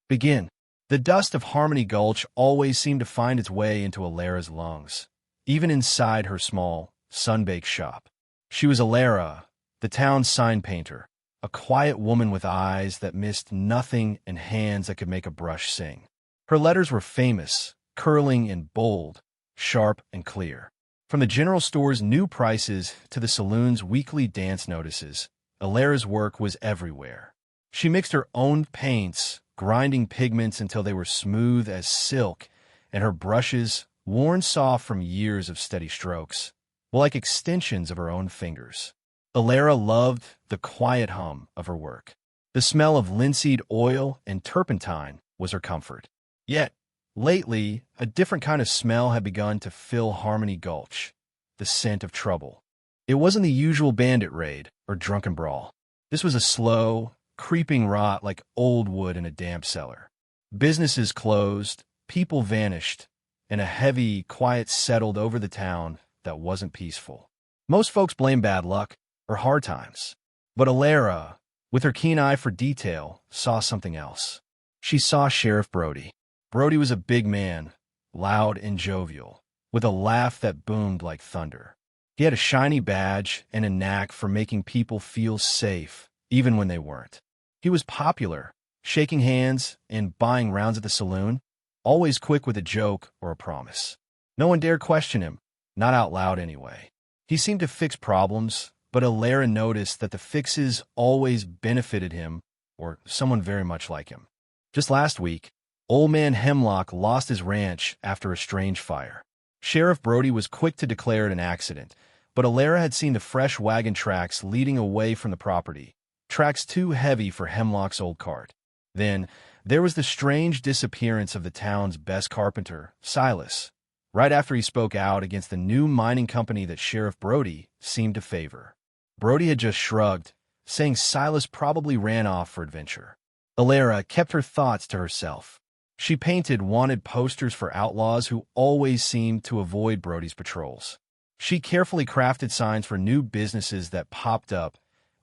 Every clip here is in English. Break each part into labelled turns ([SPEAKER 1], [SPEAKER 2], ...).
[SPEAKER 1] Begin. The dust of Harmony Gulch always seemed to find its way into Alara's lungs, even inside her small, sun-baked shop. She was Alara, the town's sign painter, a quiet woman with eyes that missed nothing and hands that could make a brush sing. Her letters were famous, curling and bold, sharp and clear. From the general store's new prices to the saloon's weekly dance notices, Alara's work was everywhere. She mixed her own paints, grinding pigments until they were smooth as silk, and her brushes, worn soft from years of steady strokes, were like extensions of her own fingers. Alara loved the quiet hum of her work. The smell of linseed oil and turpentine was her comfort. Yet, lately, a different kind of smell had begun to fill Harmony Gulch, the scent of trouble. It wasn't the usual bandit raid or drunken brawl. This was a slow, creeping rot like old wood in a damp cellar. Businesses closed, people vanished, and a heavy quiet settled over the town that wasn't peaceful. Most folks blame bad luck or hard times. But Alara, with her keen eye for detail, saw something else. She saw Sheriff Brody. Brody was a big man, loud and jovial, with a laugh that boomed like thunder. He had a shiny badge and a knack for making people feel safe, even when they weren't. He was popular, shaking hands and buying rounds at the saloon, always quick with a joke or a promise. No one dared question him, not out loud anyway. He seemed to fix problems, but Alara noticed that the fixes always benefited him or someone very much like him. Just last week, Old Man Hemlock lost his ranch after a strange fire. Sheriff Brody was quick to declare it an accident, but Alara had seen the fresh wagon tracks leading away from the property, tracks too heavy for Hemlock's old cart. Then, there was the strange disappearance of the town's best carpenter, Silas, right after he spoke out against the new mining company that Sheriff Brody seemed to favor. Brody had just shrugged, saying Silas probably ran off for adventure. Alara kept her thoughts to herself. She painted wanted posters for outlaws who always seemed to avoid Brody's patrols. She carefully crafted signs for new businesses that popped up,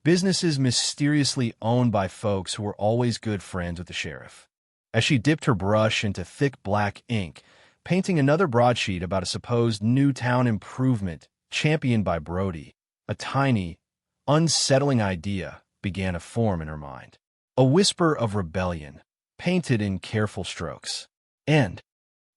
[SPEAKER 1] businesses mysteriously owned by folks who were always good friends with the sheriff. As she dipped her brush into thick black ink, painting another broadsheet about a supposed new town improvement championed by Brody, a tiny, unsettling idea began to form in her mind. A whisper of rebellion, painted in careful strokes. End.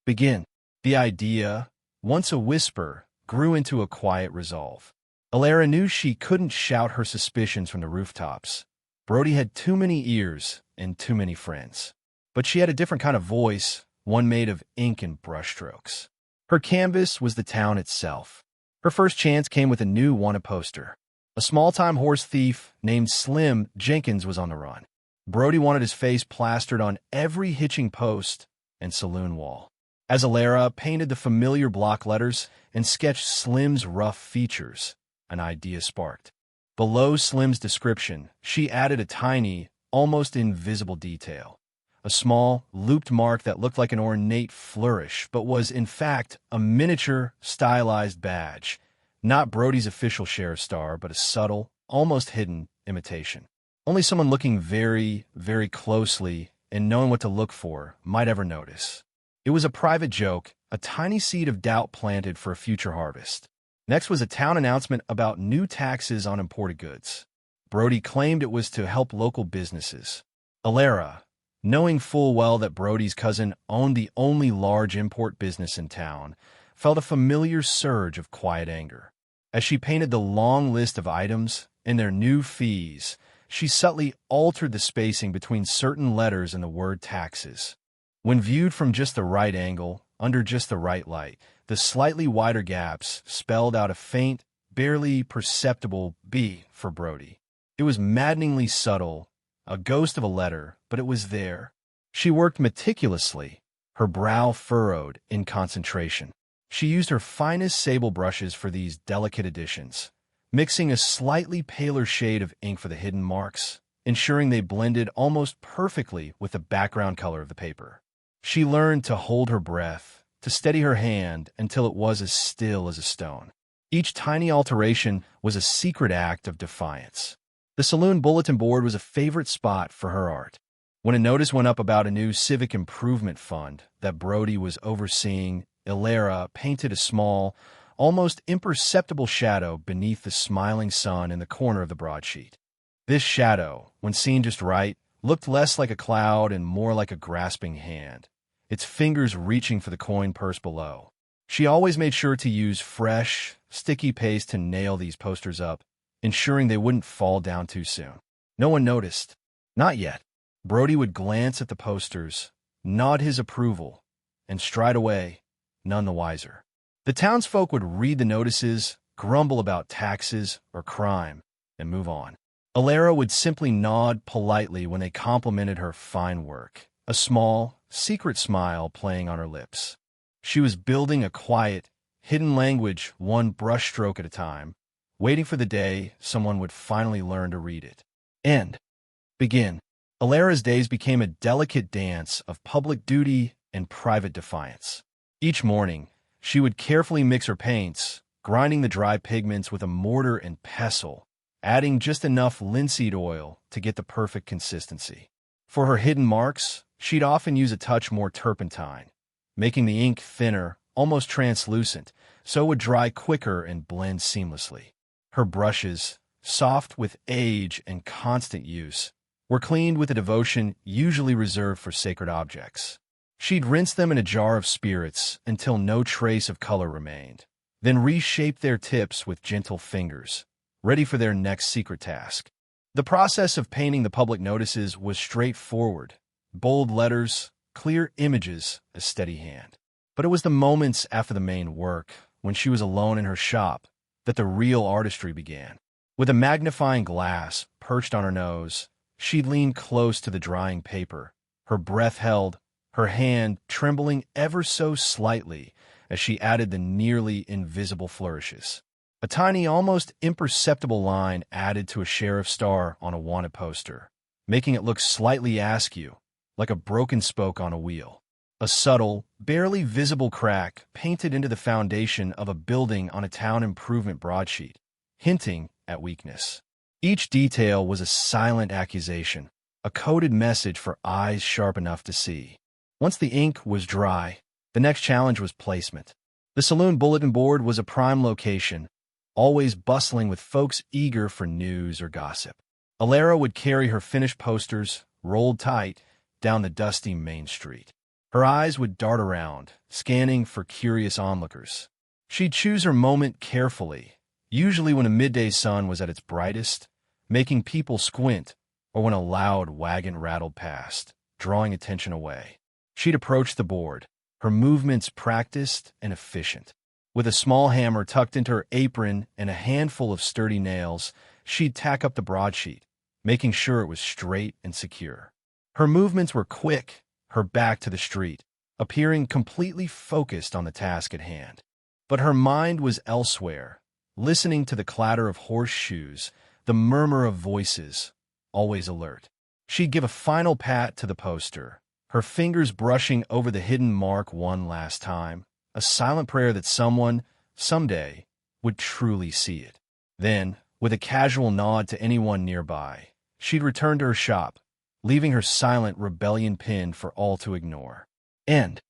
[SPEAKER 1] Begin. The idea, once a whisper, grew into a quiet resolve. Alara knew she couldn't shout her suspicions from the rooftops. Brody had too many ears and too many friends. But she had a different kind of voice, one made of ink and brushstrokes. Her canvas was the town itself. Her first chance came with a new wanted poster. A small-time horse thief named Slim Jenkins was on the run. Brody wanted his face plastered on every hitching post and saloon wall. As Alara painted the familiar block letters and sketched Slim's rough features, an idea sparked. Below Slim's description, she added a tiny, almost invisible detail. A small, looped mark that looked like an ornate flourish, but was, in fact, a miniature, stylized badge. Not Brody's official sheriff's star, but a subtle, almost hidden imitation. Only someone looking very, very closely and knowing what to look for might ever notice. It was a private joke, a tiny seed of doubt planted for a future harvest. Next was a town announcement about new taxes on imported goods. Brody claimed it was to help local businesses. Alara, knowing full well that Brody's cousin owned the only large import business in town, felt a familiar surge of quiet anger. As she painted the long list of items and their new fees, she subtly altered the spacing between certain letters in the word taxes. When viewed from just the right angle, under just the right light, the slightly wider gaps spelled out a faint, barely perceptible B for Brody. It was maddeningly subtle, a ghost of a letter, but it was there. She worked meticulously, her brow furrowed in concentration. She used her finest sable brushes for these delicate additions, mixing a slightly paler shade of ink for the hidden marks, ensuring they blended almost perfectly with the background color of the paper. She learned to hold her breath, to steady her hand until it was as still as a stone. Each tiny alteration was a secret act of defiance. The saloon bulletin board was a favorite spot for her art. When a notice went up about a new civic improvement fund that Brody was overseeing, Ilera painted a small, almost imperceptible shadow beneath the smiling sun in the corner of the broadsheet. This shadow, when seen just right, looked less like a cloud and more like a grasping hand, its fingers reaching for the coin purse below. She always made sure to use fresh, sticky paste to nail these posters up, ensuring they wouldn't fall down too soon. No one noticed. Not yet. Brody would glance at the posters, nod his approval, and stride away, none the wiser. The townsfolk would read the notices, grumble about taxes or crime, and move on. Ilera would simply nod politely when they complimented her fine work, a small, secret smile playing on her lips. She was building a quiet, hidden language one brushstroke at a time, waiting for the day someone would finally learn to read it. End. Begin. Ilera's days became a delicate dance of public duty and private defiance. Each morning, she would carefully mix her paints, grinding the dry pigments with a mortar and pestle, adding just enough linseed oil to get the perfect consistency. For her hidden marks, she'd often use a touch more turpentine, making the ink thinner, almost translucent, so it would dry quicker and blend seamlessly. Her brushes, soft with age and constant use, were cleaned with a devotion usually reserved for sacred objects. She'd rinse them in a jar of spirits until no trace of color remained, then reshape their tips with gentle fingers, ready for their next secret task. The process of painting the public notices was straightforward: bold letters, clear images, a steady hand. But it was the moments after the main work, when she was alone in her shop, that the real artistry began. With a magnifying glass perched on her nose, she'd lean close to the drying paper, her breath held, her hand trembling ever so slightly as she added the nearly invisible flourishes. A tiny, almost imperceptible line added to a sheriff's star on a wanted poster, making it look slightly askew, like a broken spoke on a wheel. A subtle, barely visible crack painted into the foundation of a building on a town improvement broadsheet, hinting at weakness. Each detail was a silent accusation, a coded message for eyes sharp enough to see. Once the ink was dry, the next challenge was placement. The saloon bulletin board was a prime location, always bustling with folks eager for news or gossip. Ilera would carry her finished posters, rolled tight, down the dusty main street. Her eyes would dart around, scanning for curious onlookers. She'd choose her moment carefully, usually when a midday sun was at its brightest, making people squint, or when a loud wagon rattled past, drawing attention away. She'd approach the board, her movements practiced and efficient. With a small hammer tucked into her apron and a handful of sturdy nails, she'd tack up the broadsheet, making sure it was straight and secure. Her movements were quick, her back to the street, appearing completely focused on the task at hand. But her mind was elsewhere, listening to the clatter of horseshoes, the murmur of voices, always alert. She'd give a final pat to the poster, her fingers brushing over the hidden mark one last time, a silent prayer that someone, someday, would truly see it. Then, with a casual nod to anyone nearby, she'd return to her shop, leaving her silent rebellion pinned for all to ignore. End.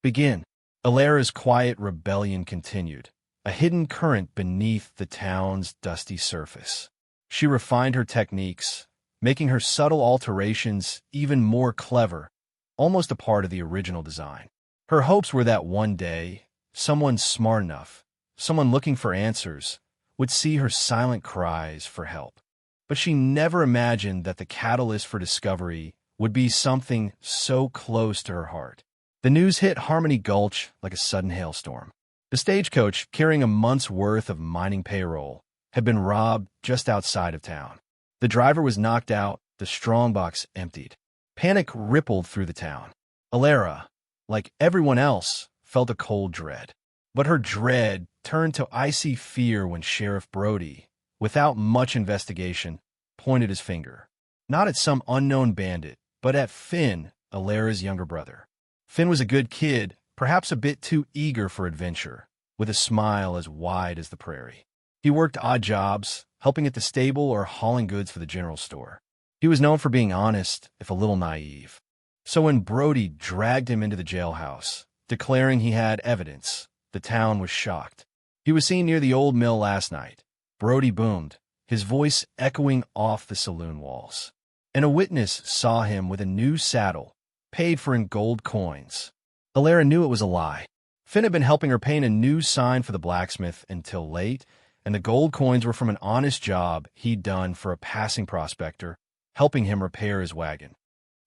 [SPEAKER 1] Begin. Ilera's quiet rebellion continued, a hidden current beneath the town's dusty surface. She refined her techniques, making her subtle alterations even more clever, almost a part of the original design. Her hopes were that one day, someone smart enough, someone looking for answers, would see her silent cries for help. But she never imagined that the catalyst for discovery would be something so close to her heart. The news hit Harmony Gulch like a sudden hailstorm. The stagecoach, carrying a month's worth of mining payroll, had been robbed just outside of town. The driver was knocked out, the strongbox emptied. Panic rippled through the town. Ilera, like everyone else, felt a cold dread. But her dread turned to icy fear when Sheriff Brody, without much investigation, pointed his finger. Not at some unknown bandit, but at Finn, Ilera's younger brother. Finn was a good kid, perhaps a bit too eager for adventure, with a smile as wide as the prairie. He worked odd jobs, helping at the stable or hauling goods for the general store. He was known for being honest, if a little naive. So when Brody dragged him into the jailhouse, declaring he had evidence, the town was shocked. He was seen near the old mill last night. Brody boomed, his voice echoing off the saloon walls. And a witness saw him with a new saddle, paid for in gold coins. Alara knew it was a lie. Finn had been helping her paint a new sign for the blacksmith until late, and the gold coins were from an honest job he'd done for a passing prospector, helping him repair his wagon.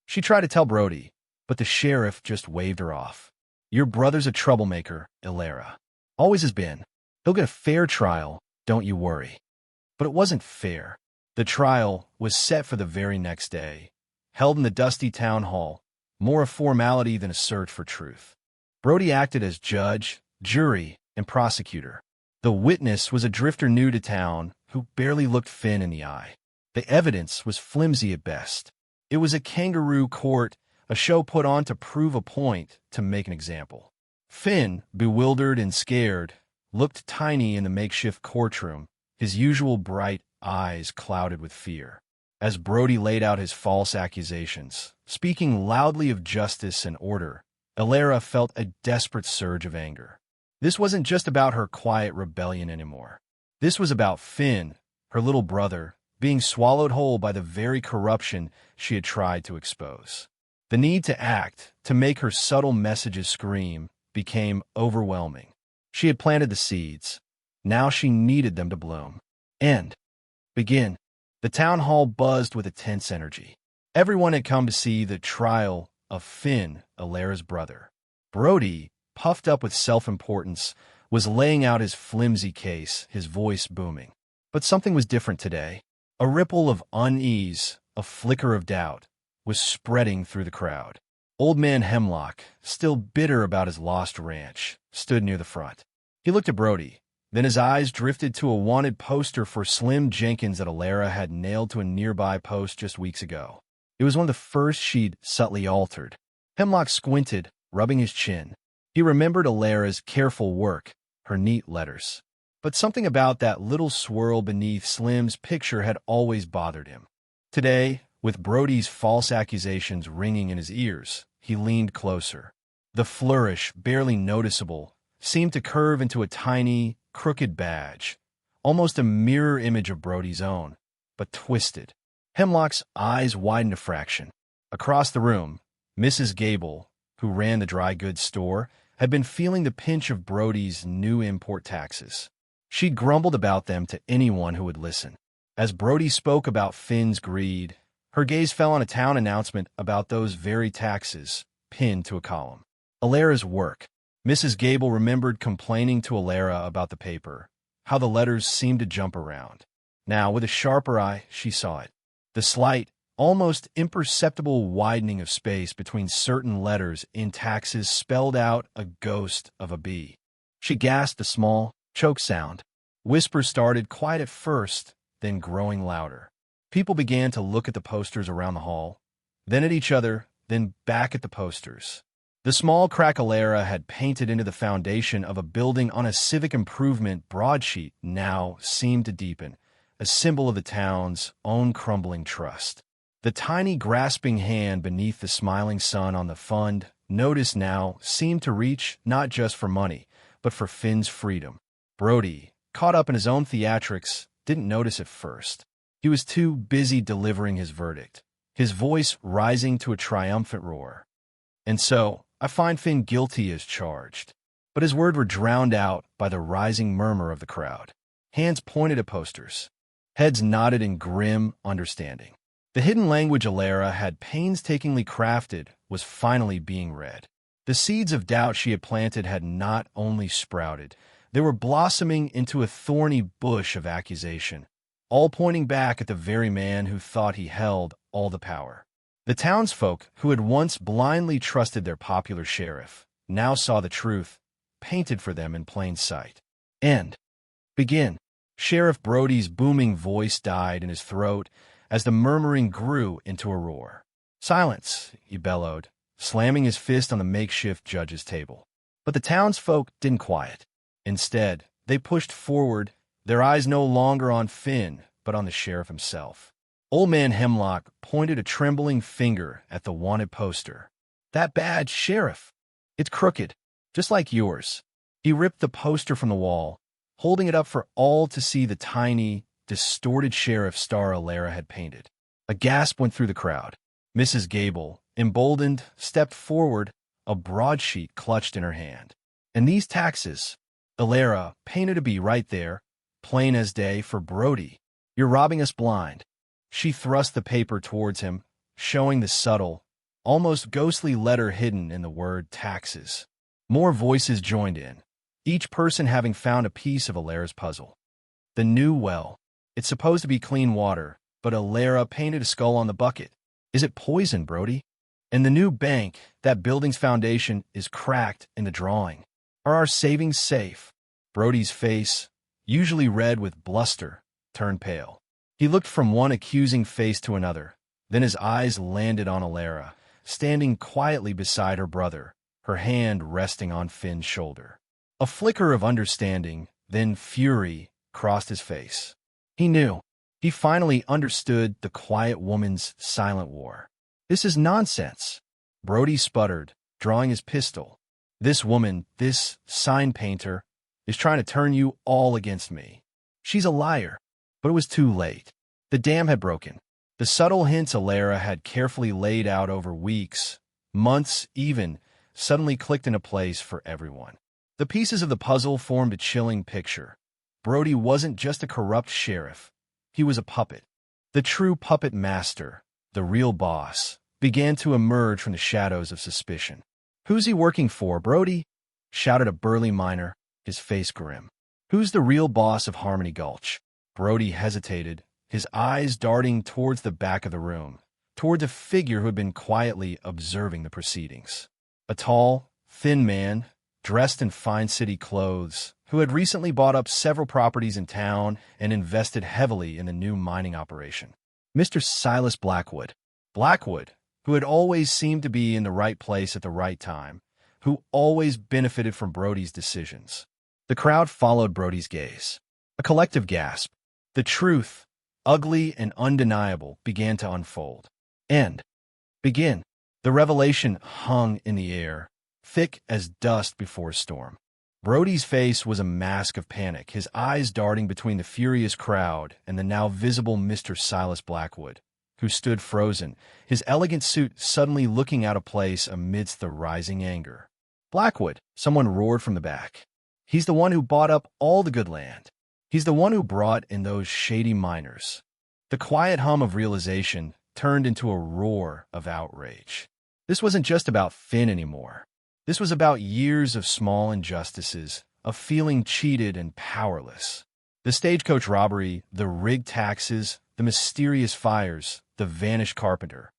[SPEAKER 1] She tried to tell Brody, but the sheriff just waved her off. Your brother's a troublemaker, Alara. Always has been. He'll get a fair trial, don't you worry. But it wasn't fair. The trial was set for the very next day, held in the dusty town hall, more a formality than a search for truth. Brody acted as judge, jury, and prosecutor. The witness was a drifter new to town who barely looked Finn in the eye. The evidence was flimsy at best. It was a kangaroo court, a show put on to prove a point, to make an example. Finn, bewildered and scared, looked tiny in the makeshift courtroom, his usual bright eyes clouded with fear. As Brody laid out his false accusations, speaking loudly of justice and order, Alara felt a desperate surge of anger. This wasn't just about her quiet rebellion anymore. This was about Finn, her little brother, being swallowed whole by the very corruption she had tried to expose. The need to act, to make her subtle messages scream, became overwhelming. She had planted the seeds. Now she needed them to bloom. And begin. The town hall buzzed with a tense energy. Everyone had come to see the trial of Finn, Alara's brother. Brody, puffed up with self-importance, was laying out his flimsy case, his voice booming. But something was different today. A ripple of unease, a flicker of doubt, was spreading through the crowd. Old man Hemlock, still bitter about his lost ranch, stood near the front. He looked at Brody. Then his eyes drifted to a wanted poster for Slim Jenkins that Alara had nailed to a nearby post just weeks ago. It was one of the first she'd subtly altered. Hemlock squinted, rubbing his chin. He remembered Alara's careful work, her neat letters. But something about that little swirl beneath Slim's picture had always bothered him. Today, with Brody's false accusations ringing in his ears, he leaned closer. The flourish, barely noticeable, seemed to curve into a tiny, crooked badge, almost a mirror image of Brody's own, but twisted. Hemlock's eyes widened a fraction. Across the room, Mrs. Gable, who ran the dry goods store, had been feeling the pinch of Brody's new import taxes. She'd grumbled about them to anyone who would listen. As Brody spoke about Finn's greed, her gaze fell on a town announcement about those very taxes, pinned to a column. Alara's work. Mrs. Gable remembered complaining to Alara about the paper, how the letters seemed to jump around. Now, with a sharper eye, she saw it. The slight, almost imperceptible widening of space between certain letters in taxes spelled out a ghost of a B. She gasped a small, choke sound. Whispers started quiet at first, then growing louder. People began to look at the posters around the hall, then at each other, then back at the posters. The small crack Alara had painted into the foundation of a building on a civic improvement broadsheet now seemed to deepen, a symbol of the town's own crumbling trust. The tiny grasping hand beneath the smiling sun on the fund notice now seemed to reach not just for money, but for Finn's freedom. Brody, caught up in his own theatrics, didn't notice at first. He was too busy delivering his verdict, his voice rising to a triumphant roar. And so, I find Finn guilty as charged. But his words were drowned out by the rising murmur of the crowd. Hands pointed at posters. Heads nodded in grim understanding. The hidden language Alara had painstakingly crafted was finally being read. The seeds of doubt she had planted had not only sprouted, they were blossoming into a thorny bush of accusation, all pointing back at the very man who thought he held all the power. The townsfolk, who had once blindly trusted their popular sheriff, now saw the truth, painted for them in plain sight. End. Begin. Sheriff Brody's booming voice died in his throat as the murmuring grew into a roar. Silence, he bellowed, slamming his fist on the makeshift judge's table. But the townsfolk didn't quiet. Instead, they pushed forward, their eyes no longer on Finn, but on the sheriff himself. Old Man Hemlock pointed a trembling finger at the wanted poster. That badge, Sheriff. It's crooked, just like yours. He ripped the poster from the wall, holding it up for all to see the tiny, distorted sheriff star Alara had painted. A gasp went through the crowd. Mrs. Gable, emboldened, stepped forward, a broadsheet clutched in her hand. And these taxes, Alara painted to be right there, plain as day for Brody. You're robbing us blind. She thrust the paper towards him, showing the subtle, almost ghostly letter hidden in the word taxes. More voices joined in, each person having found a piece of Alara's puzzle. The new well. It's supposed to be clean water, but Alara painted a skull on the bucket. Is it poison, Brody? And the new bank, that building's foundation, is cracked in the drawing. Are our savings safe? Brody's face, usually red with bluster, turned pale. He looked from one accusing face to another. Then his eyes landed on Alara, standing quietly beside her brother, her hand resting on Finn's shoulder. A flicker of understanding, then fury, crossed his face. He knew. He finally understood the quiet woman's silent war. This is nonsense. Brody sputtered, drawing his pistol. This woman, this sign painter, is trying to turn you all against me. She's a liar. But it was too late. The dam had broken. The subtle hints Alara had carefully laid out over weeks, months even, suddenly clicked into place for everyone. The pieces of the puzzle formed a chilling picture. Brody wasn't just a corrupt sheriff. He was a puppet. The true puppet master, the real boss, began to emerge from the shadows of suspicion. "Who's he working for, Brody?" shouted a burly miner, his face grim. "Who's the real boss of Harmony Gulch?" Brody hesitated, his eyes darting towards the back of the room, toward the figure who had been quietly observing the proceedings. A tall, thin man, dressed in fine city clothes, who had recently bought up several properties in town and invested heavily in the new mining operation. Mr. Silas Blackwood. Blackwood, who had always seemed to be in the right place at the right time, who always benefited from Brody's decisions. The crowd followed Brody's gaze. A collective gasp. The truth, ugly and undeniable, began to unfold. Begin. The revelation hung in the air, thick as dust before a storm. Brody's face was a mask of panic, his eyes darting between the furious crowd and the now visible Mr. Silas Blackwood, who stood frozen, his elegant suit suddenly looking out of place amidst the rising anger. "Blackwood," someone roared from the back. "He's the one who bought up all the good land. He's the one who brought in those shady miners." The quiet hum of realization turned into a roar of outrage. This wasn't just about Finn anymore. This was about years of small injustices, of feeling cheated and powerless. The stagecoach robbery, the rigged taxes, the mysterious fires, the vanished carpenter.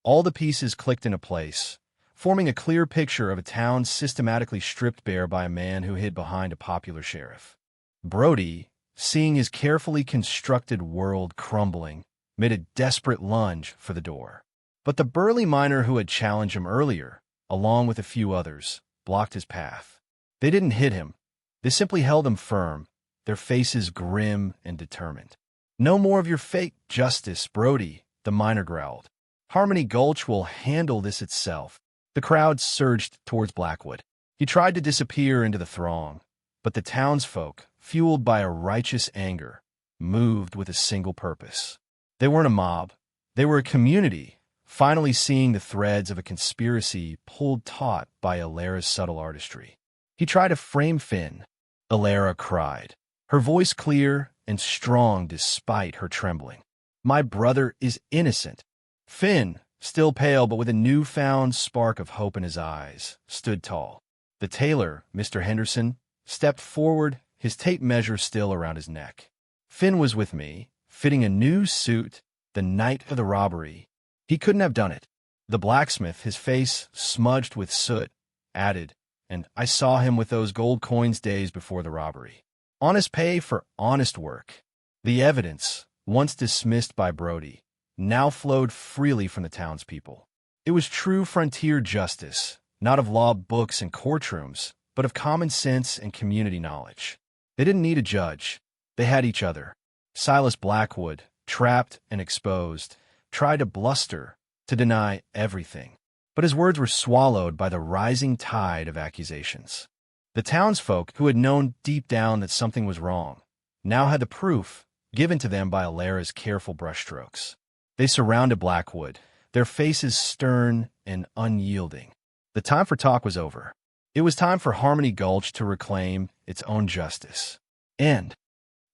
[SPEAKER 1] All the pieces clicked into place, forming a clear picture of a town systematically stripped bare by a man who hid behind a popular sheriff. Brody, seeing his carefully constructed world crumbling, made a desperate lunge for the door. But the burly miner who had challenged him earlier, along with a few others, blocked his path. They didn't hit him. They simply held him firm, their faces grim and determined. "No more of your fake justice, Brody," the miner growled. "Harmony Gulch will handle this itself." The crowd surged towards Blackwood. He tried to disappear into the throng, but the townsfolk, fueled by a righteous anger, moved with a single purpose. They weren't a mob. They were a community, finally seeing the threads of a conspiracy pulled taut by Alara's subtle artistry. He tried to frame Finn. Alara cried, her voice clear and strong despite her trembling. "My brother is innocent." Finn, still pale but with a newfound spark of hope in his eyes, stood tall. The tailor, Mr. Henderson, stepped forward, his tape measure still around his neck. "Finn was with me, fitting a new suit, the night of the robbery. He couldn't have done it." The blacksmith, his face smudged with soot, added, "And I saw him with those gold coins days before the robbery. Honest pay for honest work." The evidence, once dismissed by Brody, now flowed freely from the townspeople. It was true frontier justice, not of law books and courtrooms, but of common sense and community knowledge. They didn't need a judge. They had each other. Silas Blackwood, trapped and exposed, tried to bluster, to deny everything. But his words were swallowed by the rising tide of accusations. The townsfolk, who had known deep down that something was wrong, now had the proof given to them by Alara's careful brushstrokes. They surrounded Blackwood, their faces stern and unyielding. The time for talk was over. It was time for Harmony Gulch to reclaim its own justice. And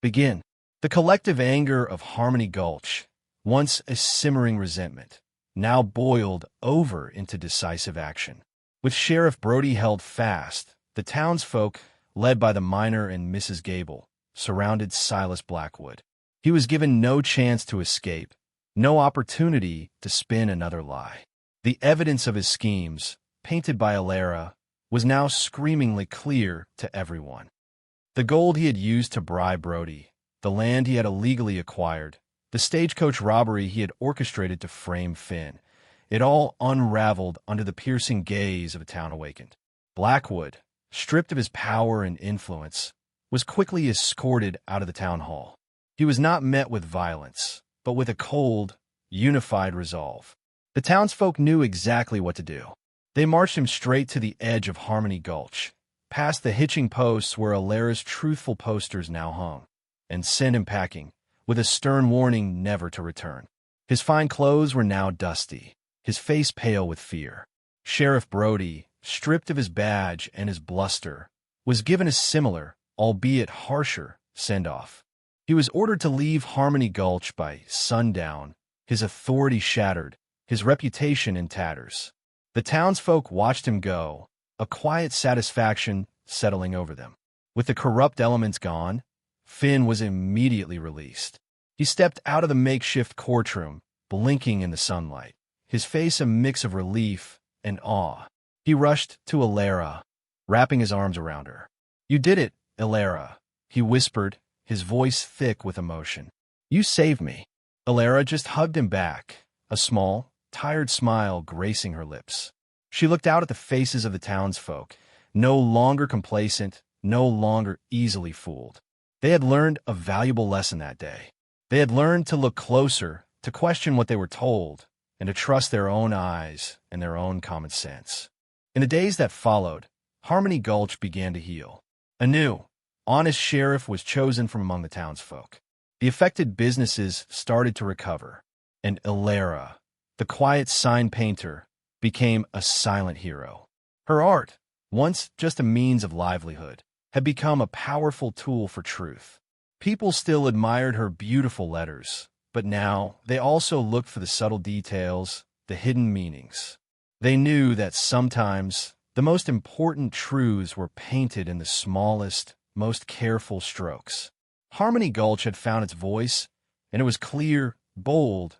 [SPEAKER 1] begin. The collective anger of Harmony Gulch, once a simmering resentment, now boiled over into decisive action. With Sheriff Brody held fast, the townsfolk, led by the miner and Mrs. Gable, surrounded Silas Blackwood. He was given no chance to escape, no opportunity to spin another lie. The evidence of his schemes, painted by Alara, was now screamingly clear to everyone. The gold he had used to bribe Brody, the land he had illegally acquired, the stagecoach robbery he had orchestrated to frame Finn, it all unraveled under the piercing gaze of a town awakened. Blackwood, stripped of his power and influence, was quickly escorted out of the town hall. He was not met with violence, but with a cold, unified resolve. The townsfolk knew exactly what to do. They marched him straight to the edge of Harmony Gulch, past the hitching posts where Alara's truthful posters now hung, and sent him packing, with a stern warning never to return. His fine clothes were now dusty, his face pale with fear. Sheriff Brody, stripped of his badge and his bluster, was given a similar, albeit harsher, send-off. He was ordered to leave Harmony Gulch by sundown, his authority shattered, his reputation in tatters. The townsfolk watched him go, a quiet satisfaction settling over them. With the corrupt elements gone, Finn was immediately released. He stepped out of the makeshift courtroom, blinking in the sunlight, his face a mix of relief and awe. He rushed to Alara, wrapping his arms around her. "You did it, Alara," he whispered, his voice thick with emotion. "You saved me." Alara just hugged him back, a small, tired smile gracing her lips. She looked out at the faces of the townsfolk, no longer complacent, no longer easily fooled. They had learned a valuable lesson that day. They had learned to look closer, to question what they were told, and to trust their own eyes and their own common sense. In the days that followed, Harmony Gulch began to heal. A new, honest sheriff was chosen from among the townsfolk. The affected businesses started to recover, and Alara, the quiet sign painter, became a silent hero. Her art, once just a means of livelihood, had become a powerful tool for truth. People still admired her beautiful letters, but now they also looked for the subtle details, the hidden meanings. They knew that sometimes the most important truths were painted in the smallest, most careful strokes. Harmony Gulch had found its voice, and it was clear, bold,